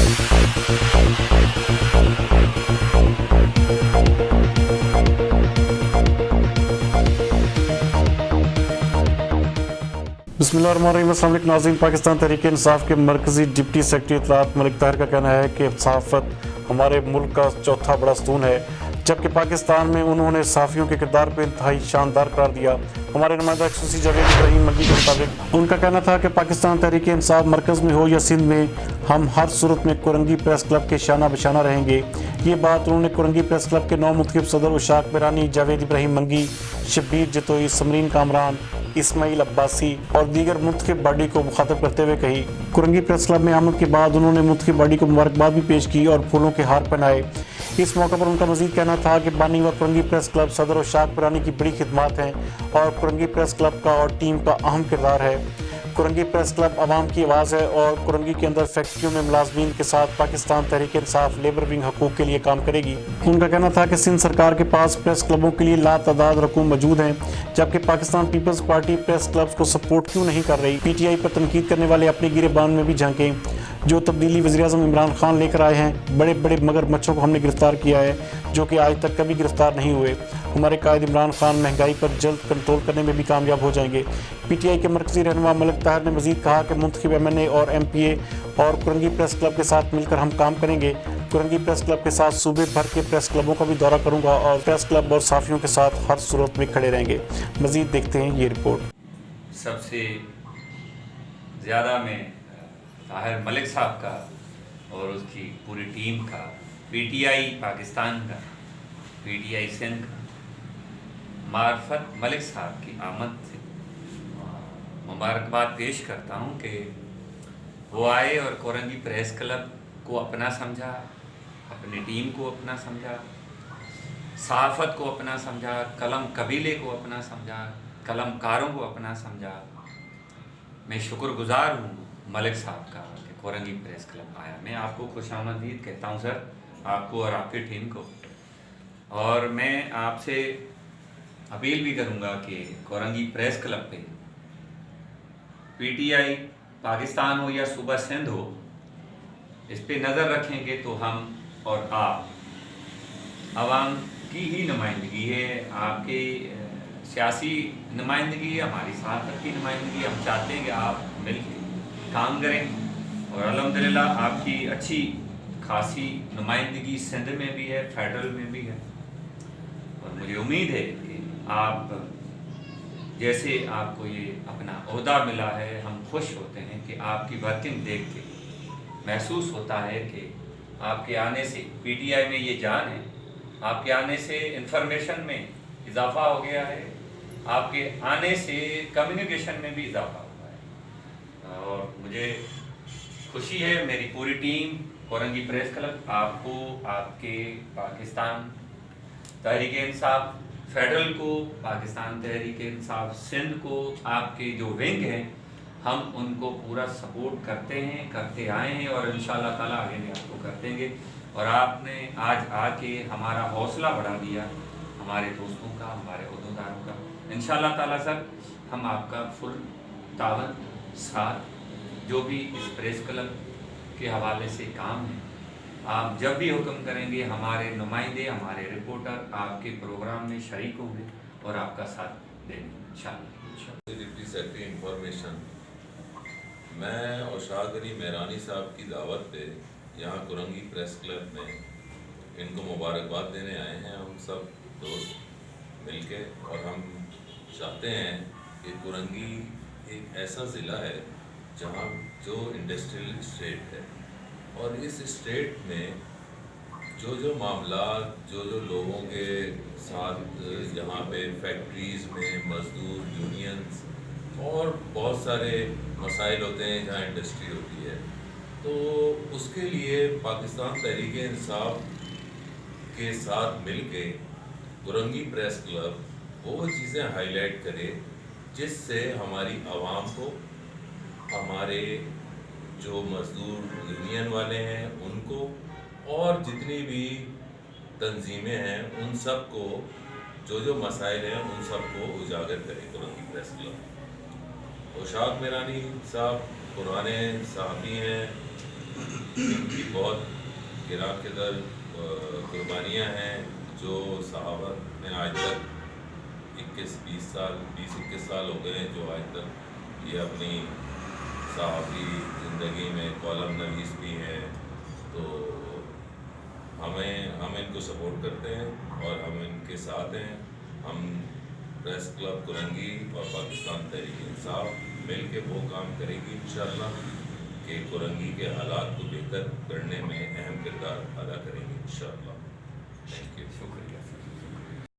बिस्मिल्लाहिर्रहमानिर्रहीम। अस्सलाम वालेकुम नाज़रीन। पाकिस्तान तहरीक इंसाफ के मरकज़ी डिप्टी सेक्रेटरी इत्तलात मलिक ताहिर का कहना है कि सहाफ़त हमारे मुल्क का चौथा बड़ा स्तून है, जबकि पाकिस्तान में उन्होंने सहाफ़ियों के किरदार को इंतहाई शानदार करार दिया। हमारे नुमाइंदा एक्स जावेद इब्राहिम मंगी के मुताबिक उनका कहना था कि पाकिस्तान तहरीक इंसाफ मरकज़ में हो या सिंध में, हम हर सूरत में कुरंगी प्रेस क्लब के शाना बशाना रहेंगे। ये बात उन्होंने कुरंगी प्रेस क्लब के नौ मुंतखब सदर उशाक बिरानी, जावेद इब्राहिम मंगी, शब्बीर जतोई, समरीन कामरान, इस्माइल अब्बासी और दीगर मुंतखब बॉडी को मुखातब करते हुए कही। कुरंगी प्रेस क्लब में आमद के बाद उन्होंने मुंतखब बॉडी को मुबारकबाद भी पेश की और फूलों के हार पहनाए। इस मौके पर उनका मजीद कहना था कि बानी व कुरंगी प्रेस क्लब सदर उशाक बिरानी की बड़ी खिदमत हैं और कुरंगी प्रेस क्लब का और टीम का अहम किरदार है। कुरंगी प्रेस क्लब आवाम की आवाज़ है और कुरंगी के अंदर फैक्ट्रियों में मुलाजमीन के साथ पाकिस्तान तहरीक इंसाफ लेबर विंग हकूक़ के लिए काम करेगी। उनका कहना था कि सिंध सरकार के पास प्रेस क्लबों के लिए लातादाद रकूम मौजूद हैं, जबकि Pakistan Peoples Party press clubs को सपोर्ट क्यों नहीं कर रही। PTI पर तनकीद करने वाले अपने गिरेबान में भी झांकें। जो तब्दीली वज़ीर-ए-आज़म इमरान खान लेकर आए हैं, बड़े बड़े मगरमच्छों को हमने गिरफ्तार किया है जो कि आज तक कभी गिरफ्तार नहीं हुए। हमारे कायद इमरान खान महंगाई पर जल्द कंट्रोल करने में भी कामयाब हो जाएंगे। PTI के मरकज़ी रहनुमा मलिक ताहिर ने मज़ीद कहा कि मुंतखब MNA और MPA और कुरंगी प्रेस क्लब के साथ मिलकर हम काम करेंगे। कुरंगी प्रेस क्लब के साथ सूबे भर के प्रेस क्लबों का भी दौरा करूंगा और प्रेस क्लब और साफियों के साथ हर सूरत में खड़े रहेंगे। मज़ीद देखते हैं ये रिपोर्ट। सबसे ज़्यादा मैं ताहिर मलिक साहब का और उसकी पूरी टीम का, PTI पाकिस्तान का, PTI सिंध का, मार्फत मलिक साहब की आमद से मुबारकबाद पेश करता हूँ कि वो आए और कुरंगी प्रेस क्लब को अपना समझा, अपनी टीम को अपना समझा, सहाफ़त को अपना समझा, कलम कबीले को अपना समझा, कलमकारों को अपना समझा। मैं शुक्रगुज़ार हूँ मलिक साहब का कि कुरंगी प्रेस क्लब आया। मैं आपको खुशामदीद कहता हूँ सर, आपको और आपकी टीम को। और मैं आपसे अपील भी करूँगा कि कुरंगी प्रेस क्लब पे PTI पाकिस्तान हो या सूबा सिंध हो, इस पे नज़र रखेंगे तो हम और आप, आवाम की ही नुमाइंदगी है, आपके सियासी नुमाइंदगी है, हमारी सहाफ़त की नुमाइंदगी। हम चाहते हैं कि आप मिलकर काम करें और अल्हम्दुलिल्लाह आपकी अच्छी खासी नुमाइंदगी सिंध में भी है, फेडरल में भी है। और मुझे उम्मीद है कि आप जैसे आपको ये अपना ओहदा मिला है, हम खुश होते हैं कि आपकी वर्किंग देख के महसूस होता है कि आपके आने से PTI में ये जान है, आपके आने से इंफॉर्मेशन में इजाफा हो गया है, आपके आने से कम्युनिकेशन में भी इजाफा हुआ है। और मुझे खुशी है, मेरी पूरी टीम कुरंगी प्रेस क्लब आपको, आपके पाकिस्तान तहरीक इंसाफ फेडरल को, पाकिस्तान तहरीक इंसाफ सिंध को, आपके जो विंग हैं, हम उनको पूरा सपोर्ट करते हैं, करते आए हैं और इंशाअल्लाह ताला आगे भी आपको कर देंगे। और आपने आज आके हमारा हौसला बढ़ा दिया, हमारे दोस्तों का, हमारे उहदेदारों का। इंशाअल्लाह ताला सर, हम आपका फुल तावन साथ, जो भी इस प्रेस क्लब के हवाले से काम है, आप जब भी हुक्म करेंगे, हमारे नुमाइंदे, हमारे रिपोर्टर आपके प्रोग्राम में शरीक होंगे और आपका साथ देंगे इंशाअल्लाह। डिप्टी सेक्रेटरी इंफॉर्मेशन, मैं औशाक अली मेहरानी साहब की दावत पे यहाँ कुरंगी प्रेस क्लब में इनको मुबारकबाद देने आए हैं। हम सब दोस्त मिलके, और हम चाहते हैं कि कुरंगी एक ऐसा ज़िला है जहाँ जो इंडस्ट्रियल स्टेट है, और इस स्टेट में जो मामला, जो लोगों के साथ यहाँ पे फैक्ट्रीज़ में मज़दूर यूनियंस और बहुत सारे मसाइल होते हैं जहाँ इंडस्ट्री होती है, तो उसके लिए पाकिस्तान तहरीक इंसाफ के साथ मिलके कुरंगी प्रेस क्लब वो चीज़ें हाईलाइट करे जिससे हमारी आवाम को, हमारे जो मज़दूर यूनियन वाले हैं उनको, और जितनी भी तंजीमें हैं उन सब को, जो मसाइल हैं उन सब को उजागर करें कुरंगी प्रेस क्लब। औशाक मेहरानी साहब पुराने साहबी हैं, ان کی بہت گراں قدر قربانیاں ہیں جو صحافت میں آج تک 21 سال ہو گئے ہیں جو آج تک یہ اپنی صحافی زندگی میں کالم نویس بھی ہیں. تو ہم ان کو سپورٹ کرتے ہیں اور ہم ان کے ساتھ ہیں. ہم پریس کلب کرنگی اور پاکستان تحریک انصاف مل کے وہ کام کرے گی انشاءاللہ کہ کرنگی کے حالات کو بہتر کرنے میں اہم کردار ادا کریں گے انشاءاللہ. Thank you. شکریہ.